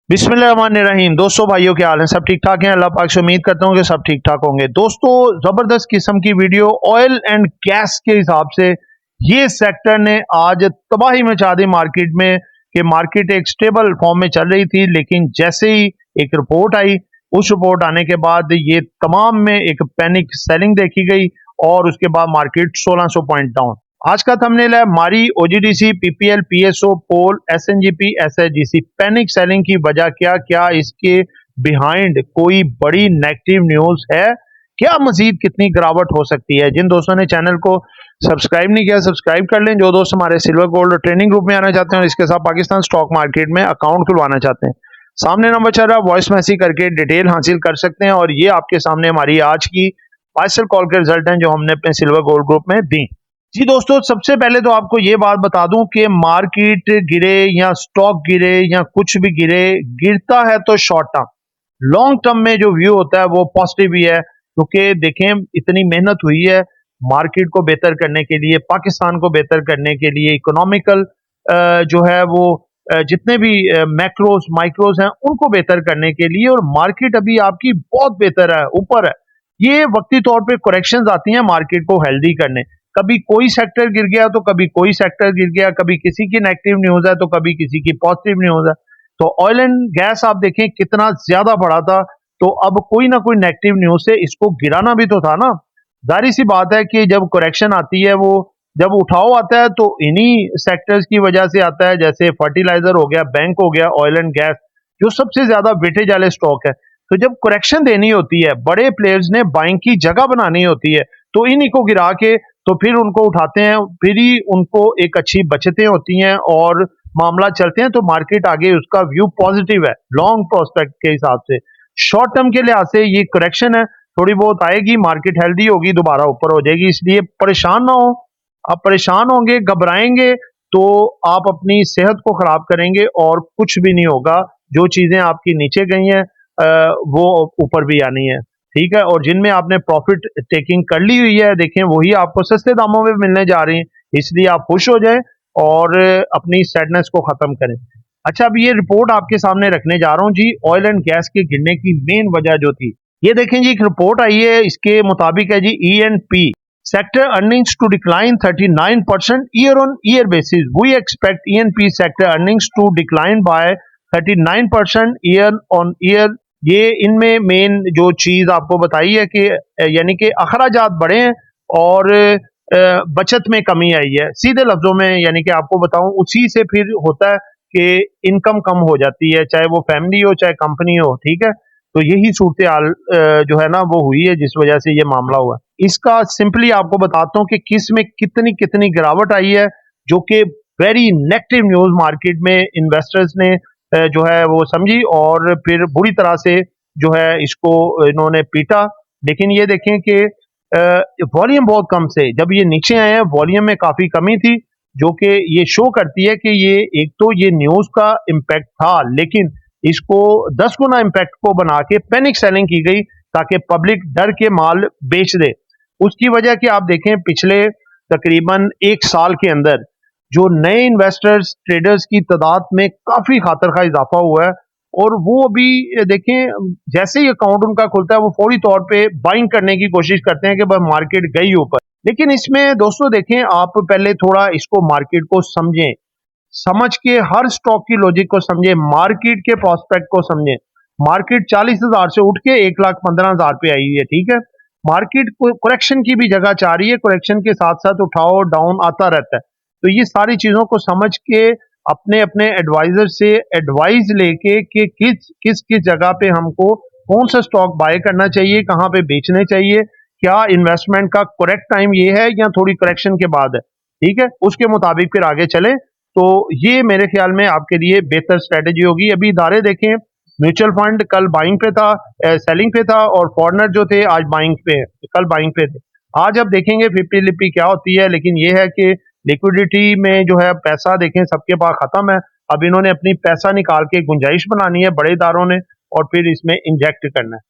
बिस्मिल्लाहिर्रहमानिर्रहीम। दोस्तों भाइयों क्या हाल है, सब ठीक ठाक हैं। अल्लाह पाक से उम्मीद करता हूँ कि सब ठीक ठाक होंगे। दोस्तों जबरदस्त किस्म की वीडियो ऑयल एंड गैस के हिसाब से ये सेक्टर ने आज तबाही मचा दी मार्केट में कि मार्केट एक स्टेबल फॉर्म में चल रही थी, लेकिन जैसे ही एक रिपोर्ट आई, उस रिपोर्ट आने के बाद ये तमाम में एक पैनिक सेलिंग देखी गई और उसके बाद मार्केट 1600 पॉइंट डाउन। आज का थंबनेल है मारी, ओजीडीसी, पीपीएल, पीएसओ, पोल, एसएनजीपी, एसएचजीसी। पैनिक सेलिंग की वजह क्या क्या, इसके बिहाइंड कोई बड़ी नेगेटिव न्यूज है क्या, मजीद कितनी गिरावट हो सकती है। जिन दोस्तों ने चैनल को सब्सक्राइब नहीं किया सब्सक्राइब कर लें। जो दोस्त हमारे सिल्वर गोल्ड ट्रेनिंग ग्रुप में आना चाहते हैं और इसके साथ पाकिस्तान स्टॉक मार्केट में अकाउंट खुलवाना चाहते हैं, सामने नंबर चल रहा है, वॉइस मैसेज करके डिटेल हासिल कर सकते हैं। और ये आपके सामने हमारी आज की पार्सल कॉल के रिजल्ट हैं जो हमने अपने सिल्वर गोल्ड ग्रुप में दी। जी दोस्तों, सबसे पहले तो आपको ये बात बता दूं कि मार्केट गिरे या स्टॉक गिरे या कुछ भी गिरे, गिरता है तो शॉर्ट टर्म, लॉन्ग टर्म में जो व्यू होता है वो पॉजिटिव ही है। क्योंकि देखें, इतनी मेहनत हुई है मार्केट को बेहतर करने के लिए, पाकिस्तान को बेहतर करने के लिए, इकोनॉमिकल जो है वो जितने भी मैक्रोस माइक्रोस हैं उनको बेहतर करने के लिए, और मार्केट अभी आपकी बहुत बेहतर है, ऊपर है। ये वक्ती तौर पे करेक्शंस आती हैं मार्केट को हेल्दी करने। कभी कोई सेक्टर गिर गया तो कभी कोई सेक्टर गिर गया, कभी किसी की नेगेटिव न्यूज है तो कभी किसी की पॉजिटिव न्यूज है। तो ऑयल एंड गैस आप देखें कितना ज्यादा बढ़ा था, तो अब कोई ना कोई नेगेटिव न्यूज से इसको गिराना भी तो था ना। जाहिर सी बात है कि जब करेक्शन आती है, वो जब उठाव आता है तो इन्हीं सेक्टर्स की वजह से आता है, जैसे फर्टिलाइजर हो गया, बैंक हो गया, ऑयल एंड गैस जो सबसे ज्यादा वेटेज वाले स्टॉक है। तो जब करेक्शन देनी होती है, बड़े प्लेयर्स ने बाइंग की जगह बनानी होती है, तो इन्हीं को गिरा के तो फिर उनको उठाते हैं, फिर ही उनको एक अच्छी बचतें होती हैं और मामला चलते हैं, तो मार्केट आगे उसका व्यू पॉजिटिव है लॉन्ग प्रोस्पेक्ट के हिसाब से। शॉर्ट टर्म के लिहाज से ये करेक्शन है, थोड़ी बहुत आएगी, मार्केट हेल्दी होगी, दोबारा ऊपर हो जाएगी, इसलिए परेशान ना हो। आप परेशान होंगे, घबराएंगे तो आप अपनी सेहत को खराब करेंगे और कुछ भी नहीं होगा। जो चीजें आपकी नीचे गई हैं वो ऊपर भी आनी है, ठीक है। और जिनमें आपने प्रॉफिट टेकिंग कर ली हुई है, देखें वही आपको सस्ते दामों में मिलने जा रही हैं, इसलिए आप खुश हो जाएं और अपनी सैडनेस को खत्म करें। अच्छा, अब ये रिपोर्ट आपके सामने रखने जा रहा हूं जी, ऑयल एंड गैस के गिरने की मेन वजह जो थी। ये देखें जी, एक रिपोर्ट आई है, इसके मुताबिक है जी, E&P sector earnings to decline 39% year on year basis. We expect E&P sector earnings to decline by 39% year on year। ये इनमें मेन जो चीज आपको बताई है कि यानी कि अखराजात बढ़े हैं और बचत में कमी आई है। सीधे लफ्जों में यानी कि आपको बताऊं, उसी से फिर होता है कि इनकम कम हो जाती है, चाहे वो फैमिली हो चाहे कंपनी हो, ठीक है। तो यही सूरत हाल जो है ना वो हुई है, जिस वजह से ये मामला हुआ। इसका सिंपली आपको बताता हूँ कि किस में कितनी कितनी गिरावट आई है, जो कि वेरी नेगेटिव न्यूज मार्केट में इन्वेस्टर्स ने जो है वो समझी और फिर बुरी तरह से जो है इसको इन्होंने पीटा। लेकिन ये देखें कि वॉल्यूम बहुत कम से जब ये नीचे आए हैं, वॉल्यूम में काफी कमी थी, जो कि ये शो करती है कि ये एक तो ये न्यूज का इम्पैक्ट था, लेकिन इसको 10 गुना इम्पैक्ट को बना के पैनिक सेलिंग की गई ताकि पब्लिक डर के माल बेच दे। उसकी वजह कि आप देखें पिछले तकरीबन एक साल के अंदर जो नए इन्वेस्टर्स ट्रेडर्स की तादाद में काफी खातर खा इजाफा हुआ है, और वो अभी देखें जैसे ही अकाउंट उनका खुलता है वो फौरी तौर पे बाइंग करने की कोशिश करते हैं कि भाई मार्केट गई ऊपर। लेकिन इसमें दोस्तों देखें, आप पहले थोड़ा इसको मार्केट को समझें, समझ के हर स्टॉक की लॉजिक को समझें, मार्केट के प्रोस्पेक्ट को समझें। मार्केट 40,000 से उठ के 1,15,000 पे आई हुई है, ठीक है। मार्केट को करेक्शन की भी जगह चाह रही है, करेक्शन के साथ साथ उठाओ डाउन आता रहता है। तो ये सारी चीजों को समझ के अपने अपने एडवाइजर से एडवाइस लेके कि किस किस किस जगह पे हमको कौन सा स्टॉक बाय करना चाहिए, कहाँ पे बेचने चाहिए, क्या इन्वेस्टमेंट का करेक्ट टाइम ये है या थोड़ी करेक्शन के बाद है, ठीक है, उसके मुताबिक फिर आगे चले। तो ये मेरे ख्याल में आपके लिए बेहतर स्ट्रेटेजी होगी। अभी इदारे देखें, म्यूचुअल फंड कल बाइंग पे था, सेलिंग पे था, और फॉरनर जो थे आज बाइंग पे, कल बाइंग पे थे। आज अब देखेंगे 50 लिपि क्या होती है, लेकिन ये है कि लिक्विडिटी में जो है पैसा देखें सबके पास खत्म है। अब इन्होंने अपनी पैसा निकाल के गुंजाइश बनानी है बड़े इदारों ने, और फिर इसमें इंजेक्ट करना है।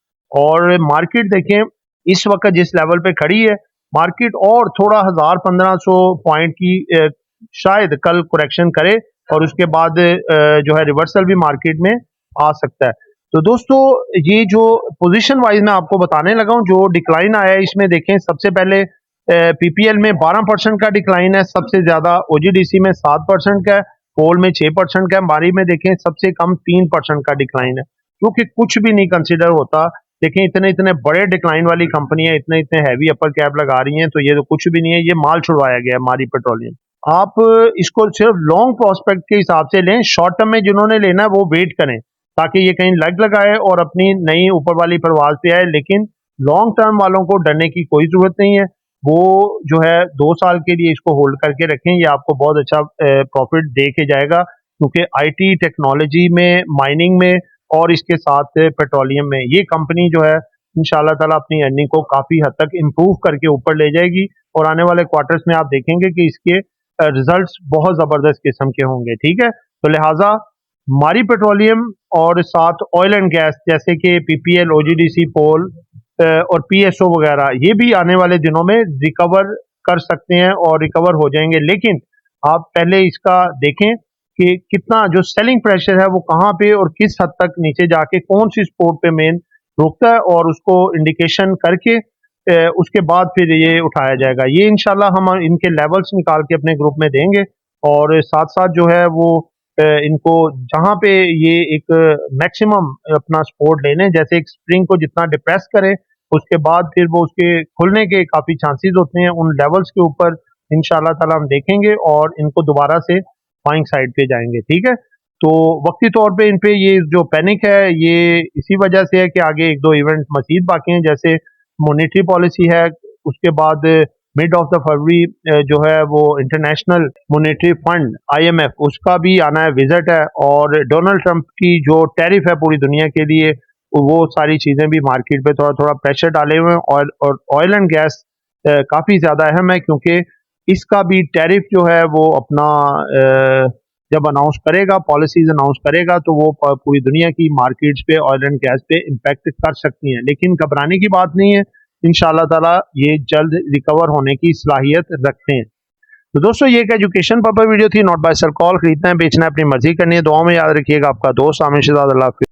और मार्केट देखें इस वक्त जिस लेवल पे खड़ी है, मार्केट और थोड़ा 1,000-1,500 पॉइंट की शायद कल करेक्शन करे और उसके बाद जो है रिवर्सल भी मार्केट में आ सकता है। तो दोस्तों ये जो पोजीशन वाइज मैं आपको बताने लगा हूँ, जो डिक्लाइन आया है इसमें देखें, सबसे पहले पीपीएल में 12% का डिक्लाइन है, सबसे ज्यादा ओजीडीसी में 7% का है, पोल में 6% का है, मारी में देखें सबसे कम 3% का डिक्लाइन है, जो कि कुछ भी नहीं कंसिडर होता। देखें इतने इतने बड़े डिक्लाइन वाली कंपनियां इतने इतने हैवी अपर कैप लगा रही हैं, तो ये तो कुछ भी नहीं है, ये माल छुड़वाया गया है मारी पेट्रोलियम। आप इसको सिर्फ लॉन्ग प्रोस्पेक्ट के हिसाब से लें, शॉर्ट टर्म में जिन्होंने लेना है वो वेट करें ताकि ये कहीं लग लगाए और अपनी नई ऊपर वाली परवाज पे आए। लेकिन लॉन्ग टर्म वालों को डरने की कोई जरूरत नहीं है, वो जो है 2 साल के लिए इसको होल्ड करके रखें, ये आपको बहुत अच्छा प्रॉफिट दे के जाएगा, क्योंकि आईटी टेक्नोलॉजी में, माइनिंग में और इसके साथ पेट्रोलियम में ये कंपनी जो है इंशाल्लाह ताला अपनी अर्निंग को काफी हद तक इम्प्रूव करके ऊपर ले जाएगी, और आने वाले क्वार्टर्स में आप देखेंगे कि इसके रिजल्ट्स बहुत जबरदस्त किस्म के होंगे। ठीक है, तो लिहाजा मारी पेट्रोलियम और साथ ऑयल एंड गैस जैसे कि पीपीएल, ओजीडीसी, पोल और पीएसओ वगैरह, ये भी आने वाले दिनों में रिकवर कर सकते हैं और रिकवर हो जाएंगे। लेकिन आप पहले इसका देखें कि कितना जो सेलिंग प्रेशर है वो कहाँ पे और किस हद तक नीचे जाके कौन सी सपोर्ट पे मेन रुकता है, और उसको इंडिकेशन करके उसके बाद फिर ये उठाया जाएगा। ये इंशाल्लाह हम इनके लेवल्स निकाल के अपने ग्रुप में देंगे, और साथ साथ जो है वो इनको जहाँ पे ये एक मैक्सिमम अपना सपोर्ट लेने, जैसे एक स्प्रिंग को जितना डिप्रेस करे उसके बाद फिर वो उसके खुलने के काफी चांसेस होते हैं, उन लेवल्स के ऊपर इंशाल्लाह ताला हम देखेंगे और इनको दोबारा से बाइंग साइड पे जाएंगे। ठीक है, तो वक्ती तौर पे इन पे ये जो पैनिक है ये इसी वजह से है कि आगे एक दो इवेंट मजीद बाकी हैं, जैसे मॉनेटरी पॉलिसी है, उसके बाद मिड ऑफ द फरवरी जो है वो इंटरनेशनल मॉनेटरी फंड आईएमएफ उसका भी आना है, विजिट है, और डोनाल्ड ट्रंप की जो टैरिफ है पूरी दुनिया के लिए, वो सारी चीजें भी मार्केट पे थोड़ा थोड़ा प्रेशर डाले हुए हैं। और ऑयल एंड गैस काफी ज्यादा अहम है, क्योंकि इसका भी टैरिफ जो है वो अपना जब अनाउंस करेगा, पॉलिसीज अनाउंस करेगा, तो वो पूरी दुनिया की मार्केट्स पे ऑयल एंड गैस पे इम्पैक्ट कर सकती हैं। लेकिन घबराने की बात नहीं है, इंशाल्लाह ताला ये जल्द रिकवर होने की सलाहियत रखते हैं। तो दोस्तों ये एक एजुकेशन पर्पस वीडियो थी, नॉट बाय सेल कॉल। खरीदना है, बेचना है, अपनी मर्जी करनी है। दुआ में याद रखिएगा, आपका दोस्त आमिर शहजाद। अल्लाह हाफिज़।